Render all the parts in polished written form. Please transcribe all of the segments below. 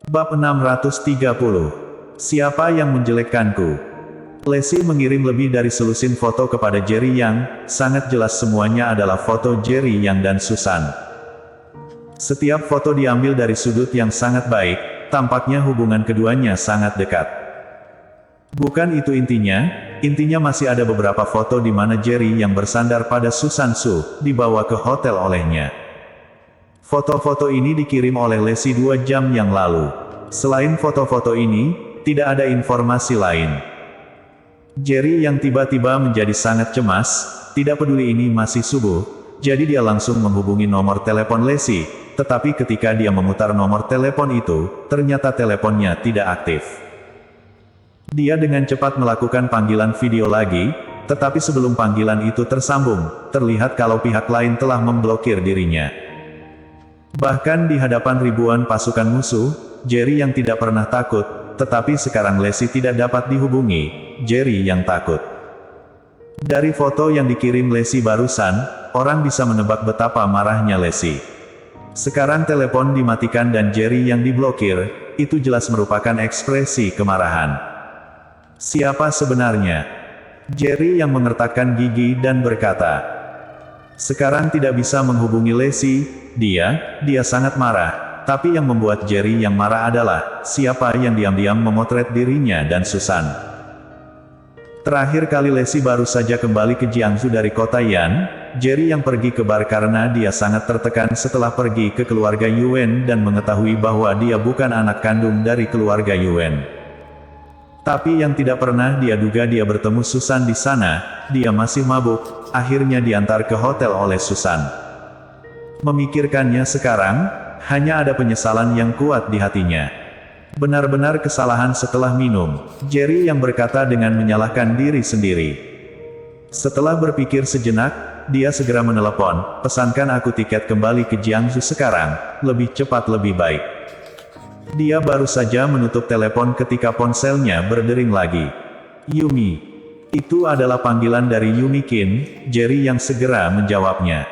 Bab 630. Siapa yang menjelekkanku? Lexi mengirim lebih dari selusin foto kepada Jerry Yang, sangat jelas semuanya adalah foto Jerry Yang dan Susan. Setiap foto diambil dari sudut yang sangat baik, tampaknya hubungan keduanya sangat dekat. Bukan itu intinya masih ada beberapa foto di mana Jerry yang bersandar pada Susan Su, dibawa ke hotel olehnya. Foto-foto ini dikirim oleh Lexi 2 jam yang lalu. Selain foto-foto ini, tidak ada informasi lain. Jerry yang tiba-tiba menjadi sangat cemas, tidak peduli ini masih subuh, jadi dia langsung menghubungi nomor telepon Lexi, tetapi ketika dia memutar nomor telepon itu, ternyata teleponnya tidak aktif. Dia dengan cepat melakukan panggilan video lagi, tetapi sebelum panggilan itu tersambung, terlihat kalau pihak lain telah memblokir dirinya. Bahkan di hadapan ribuan pasukan musuh, Jerry yang tidak pernah takut, tetapi sekarang Lexi tidak dapat dihubungi, Jerry yang takut. Dari foto yang dikirim Lexi barusan, orang bisa menebak betapa marahnya Lexi. Sekarang telepon dimatikan dan Jerry yang diblokir, itu jelas merupakan ekspresi kemarahan. Siapa sebenarnya? Jerry yang mengertakkan gigi dan berkata, sekarang tidak bisa menghubungi Lexi, dia sangat marah, tapi yang membuat Jerry yang marah adalah, siapa yang diam-diam memotret dirinya dan Susan. Terakhir kali Lexi baru saja kembali ke Jiangsu dari kota Yan, Jerry yang pergi ke bar karena dia sangat tertekan setelah pergi ke keluarga Yuan dan mengetahui bahwa dia bukan anak kandung dari keluarga Yuan. Tapi yang tidak pernah dia duga dia bertemu Susan di sana, dia masih mabuk, akhirnya diantar ke hotel oleh Susan. Memikirkannya sekarang, hanya ada penyesalan yang kuat di hatinya. Benar-benar kesalahan setelah minum, Jerry yang berkata dengan menyalahkan diri sendiri. Setelah berpikir sejenak, dia segera menelepon, pesankan aku tiket kembali ke Jiangsu sekarang, lebih cepat lebih baik. Dia baru saja menutup telepon ketika ponselnya berdering lagi. Yumi. Itu adalah panggilan dari Yumi Qin, Jerry yang segera menjawabnya.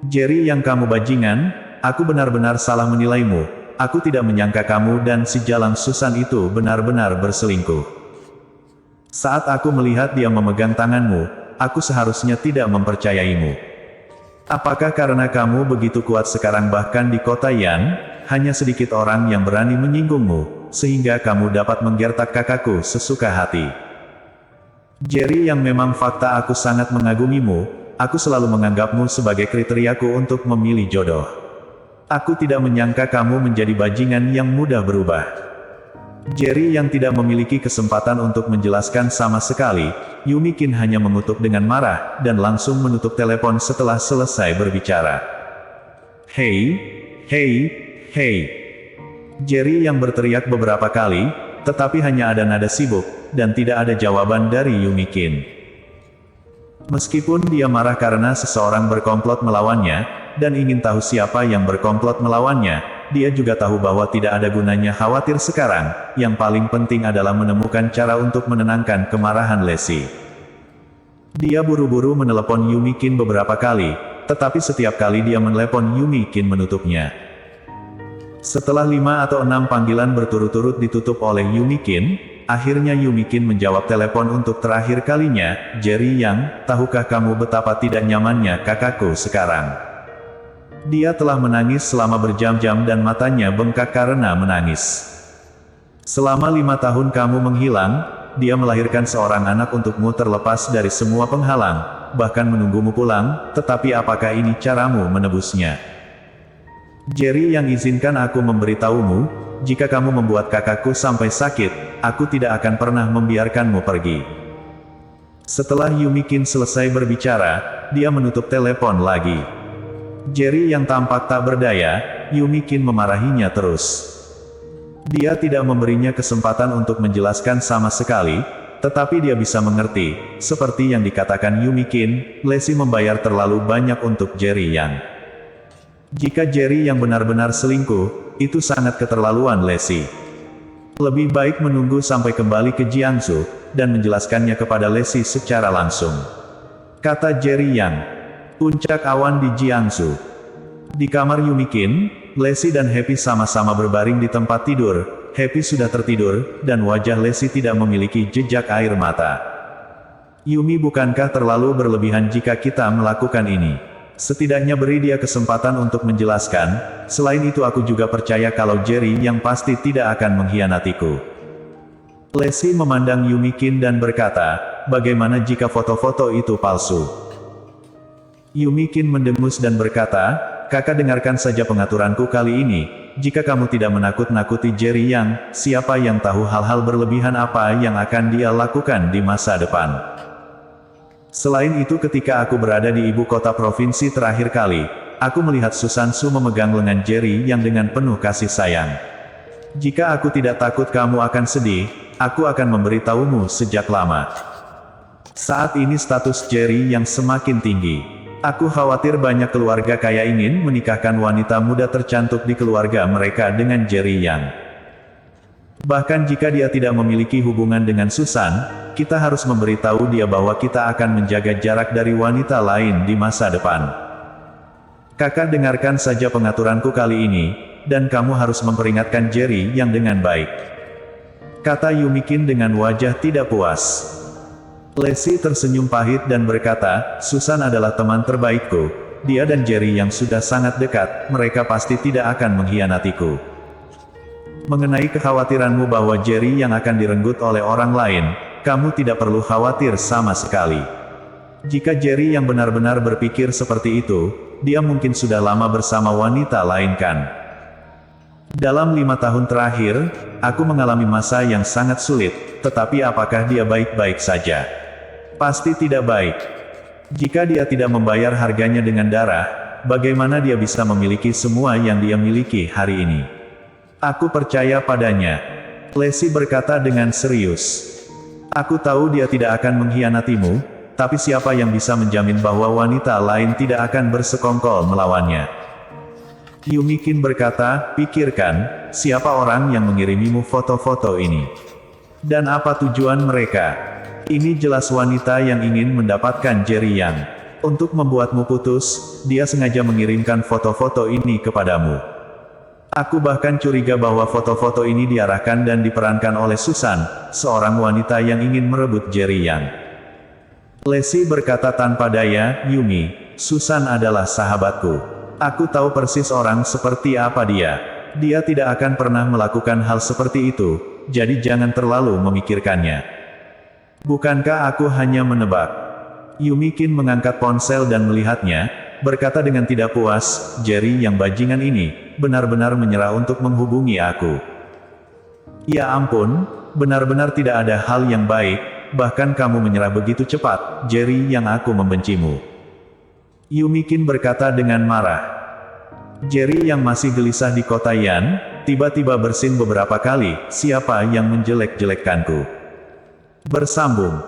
Jerry yang kamu bajingan, aku benar-benar salah menilaimu, aku tidak menyangka kamu dan si jalang Susan itu benar-benar berselingkuh. Saat aku melihat dia memegang tanganmu, aku seharusnya tidak mempercayaimu. Apakah karena kamu begitu kuat sekarang bahkan di kota Yan, hanya sedikit orang yang berani menyinggungmu, sehingga kamu dapat menggertak kakakku sesuka hati. Jerry yang memang fakta aku sangat mengagumimu, aku selalu menganggapmu sebagai kriteriaku untuk memilih jodoh. Aku tidak menyangka kamu menjadi bajingan yang mudah berubah. Jerry yang tidak memiliki kesempatan untuk menjelaskan sama sekali, Yumi Qin hanya mengutuk dengan marah, dan langsung menutup telepon setelah selesai berbicara. Hei. Jerry yang berteriak beberapa kali, tetapi hanya ada nada sibuk, dan tidak ada jawaban dari Yumi Qin. Meskipun dia marah karena seseorang berkomplot melawannya, dan ingin tahu siapa yang berkomplot melawannya, dia juga tahu bahwa tidak ada gunanya khawatir sekarang, yang paling penting adalah menemukan cara untuk menenangkan kemarahan Lexi. Dia buru-buru menelepon Yumi Qin beberapa kali, tetapi setiap kali dia menelepon Yumi Qin menutupnya. Setelah 5 atau 6 panggilan berturut-turut ditutup oleh Yumi Qin, akhirnya Yumi Qin menjawab telepon untuk terakhir kalinya, Jerry Yang, tahukah kamu betapa tidak nyamannya kakakku sekarang? Dia telah menangis selama berjam-jam dan matanya bengkak karena menangis. Selama 5 tahun kamu menghilang, dia melahirkan seorang anak untukmu terlepas dari semua penghalang, bahkan menunggumu pulang, tetapi apakah ini caramu menebusnya? Jerry yang izinkan aku memberitahumu, jika kamu membuat kakakku sampai sakit, aku tidak akan pernah membiarkanmu pergi. Setelah Yumi Qin selesai berbicara, dia menutup telepon lagi. Jerry yang tampak tak berdaya, Yumi Qin memarahinya terus. Dia tidak memberinya kesempatan untuk menjelaskan sama sekali, tetapi dia bisa mengerti, seperti yang dikatakan Yumi Qin, Lexi membayar terlalu banyak untuk Jerry Yang. Jika Jerry yang benar-benar selingkuh, itu sangat keterlaluan Lexi. Lebih baik menunggu sampai kembali ke Jiangsu, dan menjelaskannya kepada Lexi secara langsung. Kata Jerry Yang. Puncak awan di Jiangsu. Di kamar Yumi Qin, Lexi dan Happy sama-sama berbaring di tempat tidur. Happy sudah tertidur, dan wajah Lexi tidak memiliki jejak air mata. Yumi, bukankah terlalu berlebihan jika kita melakukan ini? Setidaknya beri dia kesempatan untuk menjelaskan. Selain itu aku juga percaya kalau Jerry yang pasti tidak akan mengkhianatiku. Lexi memandang Yumi Qin dan berkata, bagaimana jika foto-foto itu palsu? Yumi Qin mendengus dan berkata, kakak dengarkan saja pengaturanku kali ini. Jika kamu tidak menakut-nakuti Jerry Yang, siapa yang tahu hal-hal berlebihan apa yang akan dia lakukan di masa depan. Selain itu, ketika aku berada di ibu kota provinsi terakhir kali, aku melihat Susan Su memegang lengan Jerry Yang dengan penuh kasih sayang. Jika aku tidak takut kamu akan sedih, aku akan memberitahumu sejak lama. Saat ini status Jerry Yang semakin tinggi. Aku khawatir banyak keluarga kaya ingin menikahkan wanita muda tercantik di keluarga mereka dengan Jerry Yang. Bahkan jika dia tidak memiliki hubungan dengan Susan, kita harus memberitahu dia bahwa kita akan menjaga jarak dari wanita lain di masa depan. Kakak dengarkan saja pengaturanku kali ini, dan kamu harus memperingatkan Jerry Yang dengan baik. Kata Yumi Qin dengan wajah tidak puas. Lexi tersenyum pahit dan berkata, Susan adalah teman terbaikku. Dia dan Jerry Yang sudah sangat dekat, mereka pasti tidak akan mengkhianatiku. Mengenai kekhawatiranmu bahwa Jerry Yang akan direnggut oleh orang lain, kamu tidak perlu khawatir sama sekali. Jika Jerry Yang benar-benar berpikir seperti itu, dia mungkin sudah lama bersama wanita lain kan? Dalam 5 tahun terakhir, aku mengalami masa yang sangat sulit, tetapi apakah dia baik-baik saja? Pasti tidak baik. Jika dia tidak membayar harganya dengan darah, bagaimana dia bisa memiliki semua yang dia miliki hari ini? Aku percaya padanya. Lexi berkata dengan serius. Aku tahu dia tidak akan mengkhianatimu, tapi siapa yang bisa menjamin bahwa wanita lain tidak akan bersekongkol melawannya? Yumi Qin berkata, pikirkan, siapa orang yang mengirimimu foto-foto ini? Dan apa tujuan mereka? Ini jelas wanita yang ingin mendapatkan Jerry Yang. Untuk membuatmu putus, dia sengaja mengirimkan foto-foto ini kepadamu. Aku bahkan curiga bahwa foto-foto ini diarahkan dan diperankan oleh Susan, seorang wanita yang ingin merebut Jerry Yang. Lexi berkata tanpa daya, Yumi, Susan adalah sahabatku. Aku tahu persis orang seperti apa dia. Dia tidak akan pernah melakukan hal seperti itu, jadi jangan terlalu memikirkannya. Bukankah aku hanya menebak? Yumi Qin mengangkat ponsel dan melihatnya, berkata dengan tidak puas, Jerry Yang bajingan ini, benar-benar menyerah untuk menghubungi aku. Ya ampun, benar-benar tidak ada hal yang baik, bahkan kamu menyerah begitu cepat, Jerry Yang, aku membencimu. Yumi Qin berkata dengan marah. Jerry Yang masih gelisah di kota Yan, tiba-tiba bersin beberapa kali, siapa yang menjelek-jelekkanku? Bersambung.